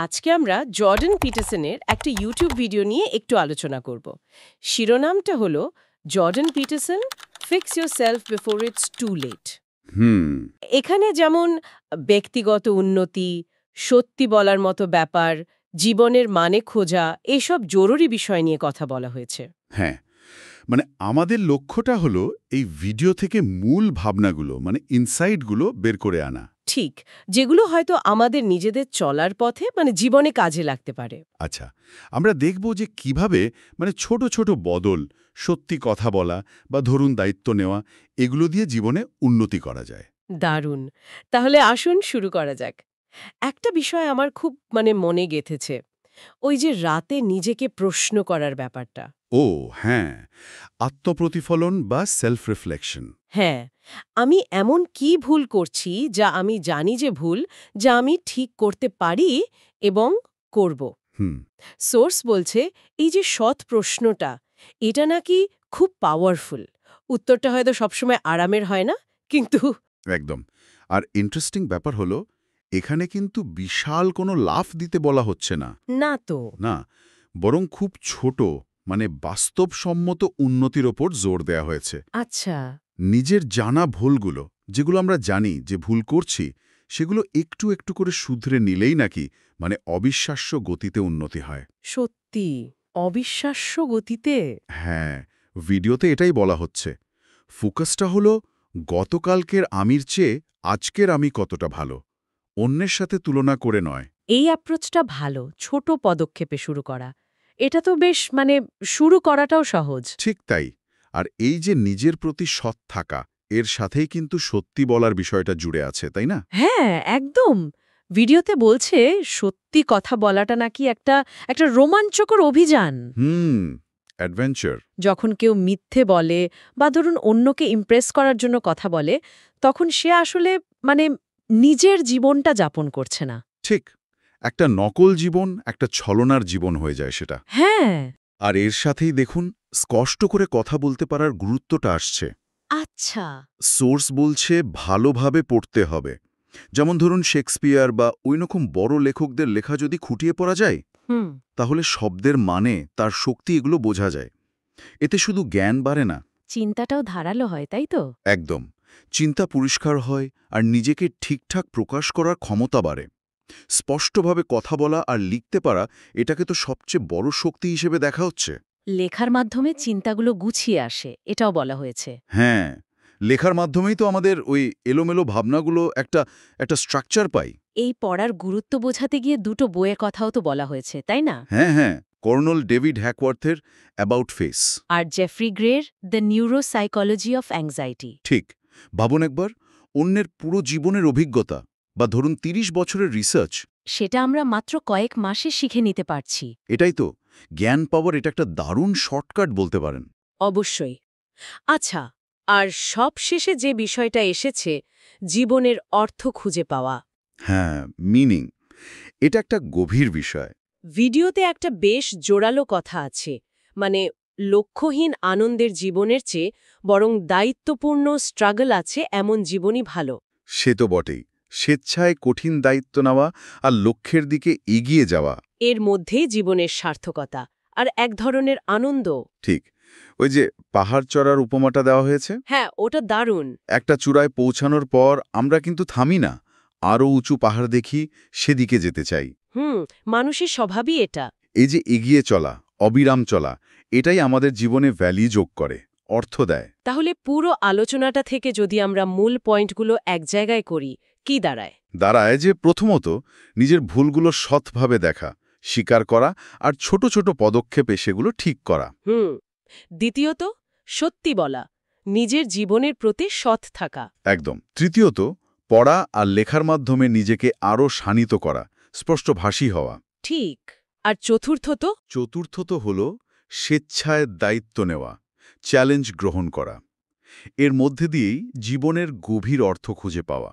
আজকে আমরা জর্ডান পিটারসনের একটা ইউটিউব ভিডিও নিয়ে একটু আলোচনা করব। শিরোনামটা হলো Jordan Peterson fix yourself before it's too late. Hmm. এখানে যেমন ব্যক্তিগত উন্নতি, সত্যি বলার মতো ব্যাপার, জীবনের মানে খোঁজা এসব জরুরি বিষয় নিয়ে কথা বলা হয়েছে। হ্যাঁ, আমাদের লক্ষ্যটা হলো এই ভিডিও থেকে মূল ভাবনাগুলো ইনসাইটগুলো বের করে আনা। ঠিক, যেগুলো হয়তো আমাদের নিজেদের চলার পথে জীবনে কাজে লাগতে পারে। আচ্ছা, আমরা দেখব যে কিভাবে ছোট ছোট বদল, সত্যি কথা বলা বা ধরুন দায়িত্ব নেওয়া, এগুলো দিয়ে জীবনে উন্নতি করা যায়। দারুণ। তাহলে আসুন শুরু করা যাক। একটা বিষয় আমার খুব মনে গেঁথেছে, ওই যে রাতে নিজেকে প্রশ্ন করার ব্যাপারটা। ও হ্যাঁ, আত্মপ্রতিফলন বা সেলফ রিফ্লেকশন। হ্যাঁ, আমি এমন কি ভুল করছি যা আমি জানি যে ভুল, যা আমি ঠিক করতে পারি এবং করব। হুম। সোর্স বলছে এই যে সৎ প্রশ্নটা, এটা নাকি খুব পাওয়ারফুল। উত্তরটা হয়তো সবসময় আরামের হয় না, কিন্তু একদম। আর ইন্টারেস্টিং ব্যাপার হলো, এখানে কিন্তু বিশাল কোনো লাফ দিতে বলা হচ্ছে না। না তো। না, বরং খুব ছোট বাস্তবসম্মত উন্নতির ওপর জোর দেয়া হয়েছে। আচ্ছা। নিজের জানা ভুলগুলো, যেগুলো আমরা জানি যে ভুল করছি, সেগুলো একটু একটু করে শুধরে নিলেই নাকি অবিশ্বাস্য গতিতে উন্নতি হয়। সত্যি অবিশ্বাস্য গতিতে। হ্যাঁ, ভিডিওতে এটাই বলা হচ্ছে। ফোকাসটা হলো গতকালকের আমির চেয়ে আজকের আমি কতটা ভালো, অন্যের সাথে তুলনা করে নয়। এই অ্যাপ্রোচটা ভালো, ছোট পদক্ষেপে শুরু করা। এটা তো বেশ শুরু করাটাও সহজ। ঠিক তাই। আর এই যে নিজের প্রতি সৎ থাকা, এর সাথেই কিন্তু সত্যি বলার বিষয়টা জুড়ে আছে, তাই না? হ্যাঁ, একদম। ভিডিওতে বলছে সত্যি কথা বলাটা নাকি একটা একটা রোমাঞ্চকর অভিযান। অ্যাডভেঞ্চার। যখন কেউ মিথ্যে বলে বা ধরুন অন্যকে ইমপ্রেস করার জন্য কথা বলে, তখন সে আসলে মানে নিজের জীবনটা যাপন করছে না। ঠিক, একটা নকল জীবন, একটা ছলনার জীবন হয়ে যায় সেটা। হ্যাঁ। আর এর সাথেই দেখুন, স্পষ্ট করে কথা বলতে পারার গুরুত্বটা আসছে। আচ্ছা। সোর্স বলছে ভালোভাবে পড়তে হবে। যেমন ধরুন শেক্সপিয়ার বা ওইরকম বড় লেখকদের লেখা যদি খুঁটিয়ে পড়া যায়, হুম। তাহলে শব্দের মানে, তার শক্তি, এগুলো বোঝা যায়। এতে শুধু জ্ঞান বাড়ে না, চিন্তাটাও ধারালো হয়, তাই তো? একদম, চিন্তা পরিষ্কার হয় আর নিজেকে ঠিকঠাক প্রকাশ করার ক্ষমতা বাড়ে। স্পষ্টভাবে কথা বলা আর লিখতে পারা, এটাকে তো সবচেয়ে বড় শক্তি হিসেবে দেখা হচ্ছে। লেখার মাধ্যমে চিন্তাগুলো গুছিয়ে আসে, এটাও বলা হয়েছে। হ্যাঁ, লেখার মাধ্যমেই তো আমাদের ওই এলোমেলো ভাবনাগুলো একটা একটা স্ট্রাকচার পাই। এই পড়ার গুরুত্ব বোঝাতে গিয়ে দুটো বইয়ের কথাও তো বলা হয়েছে, তাই না? হ্যাঁ হ্যাঁ, কর্নেল ডেভিড হ্যাকওয়ার্থের অ্যাবাউট ফেস। আর জেফ্রি গ্রের দ্য নিউরোসাইকোলজি অফ অ্যাংজাইটি। ঠিক, ভাবুন একবার, অন্যের পুরো জীবনের অভিজ্ঞতা বা ধরুন ৩০ বছরের রিসার্চ। সেটা আমরা মাত্র কয়েক মাসে শিখে নিতে পারছি। এটাই তো, জ্ঞান পাওয়ার এটা একটা দারুণ শর্টকাট বলতে পারেন। অবশ্যই। আচ্ছা, আর সব শেষে যে বিষয়টা এসেছে, জীবনের অর্থ খুঁজে পাওয়া। হ্যাঁ, মিনিং, এটা একটা গভীর বিষয়। ভিডিওতে একটা বেশ জোরালো কথা আছে, লক্ষ্যহীন আনন্দের জীবনের চেয়ে বরং দায়িত্বপূর্ণ স্ট্রাগল আছে এমন জীবনই ভালো। সে তো বটেই, স্বেচ্ছায় কঠিন দায়িত্ব নেওয়া আর লক্ষ্যের দিকে এগিয়ে যাওয়া। এর মধ্যেই জীবনের সার্থকতা আর এক ধরনের আনন্দ। ঠিক, ওই যে পাহাড় চড়ার উপমাটা দেওয়া হয়েছে, হ্যাঁ, ওটা দারুণ। একটা চূড়ায় পৌঁছানোর পর আমরা কিন্তু থামি না, আরও উঁচু পাহাড় দেখি, সেদিকে যেতে চাই। মানুষের স্বভাবই এটা। এই যে এগিয়ে চলা, অবিরাম চলা, এটাই আমাদের জীবনে ভ্যালি যোগ করে, অর্থ দেয়। তাহলে পুরো আলোচনাটা থেকে যদি আমরা মূল পয়েন্টগুলো এক জায়গায় করি, কি দাঁড়ায়? দাঁড়ায় যে প্রথমত, নিজের ভুলগুলো সৎভাবে দেখা, স্বীকার করা আর ছোট ছোট পদক্ষেপে সেগুলো ঠিক করা। দ্বিতীয়ত, সত্যি বলা, নিজের জীবনের প্রতি সৎ থাকা। একদম। তৃতীয়ত, পড়া আর লেখার মাধ্যমে নিজেকে আরও শানিত করা, স্পষ্টভাষী হওয়া। ঠিক। আর চতুর্থত, চতুর্থত হল স্বেচ্ছায় দায়িত্ব নেওয়া, চ্যালেঞ্জ গ্রহণ করা। এর মধ্যে দিয়েই জীবনের গভীর অর্থ খুঁজে পাওয়া,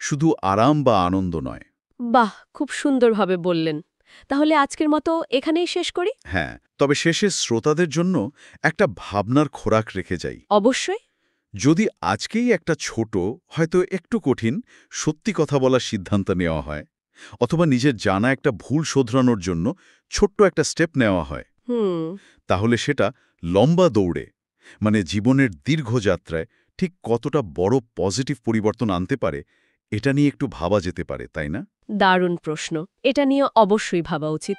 শুধু আরাম বা আনন্দ নয়। বাহ, খুব সুন্দরভাবে বললেন। তাহলে আজকের মতো এখানেই শেষ করি। হ্যাঁ, তবে শেষে শ্রোতাদের জন্য একটা ভাবনার খোরাক রেখে যাই। অবশ্যই। যদি আজকেই একটা ছোট, হয়তো একটু কঠিন, সত্যি কথা বলার সিদ্ধান্ত নেওয়া হয়, অথবা নিজের জানা একটা ভুল শোধরানোর জন্য ছোট্ট একটা স্টেপ নেওয়া হয়, হুম। তাহলে সেটা লম্বা দৌড়ে, মানে জীবনের দীর্ঘ যাত্রায় ঠিক কতটা বড় পজিটিভ পরিবর্তন আনতে পারে, এটা নিয়ে একটু ভাবা যেতে পারে, তাই না? দারুণ প্রশ্ন। এটা নিয়ে অবশ্যই ভাবা উচিত।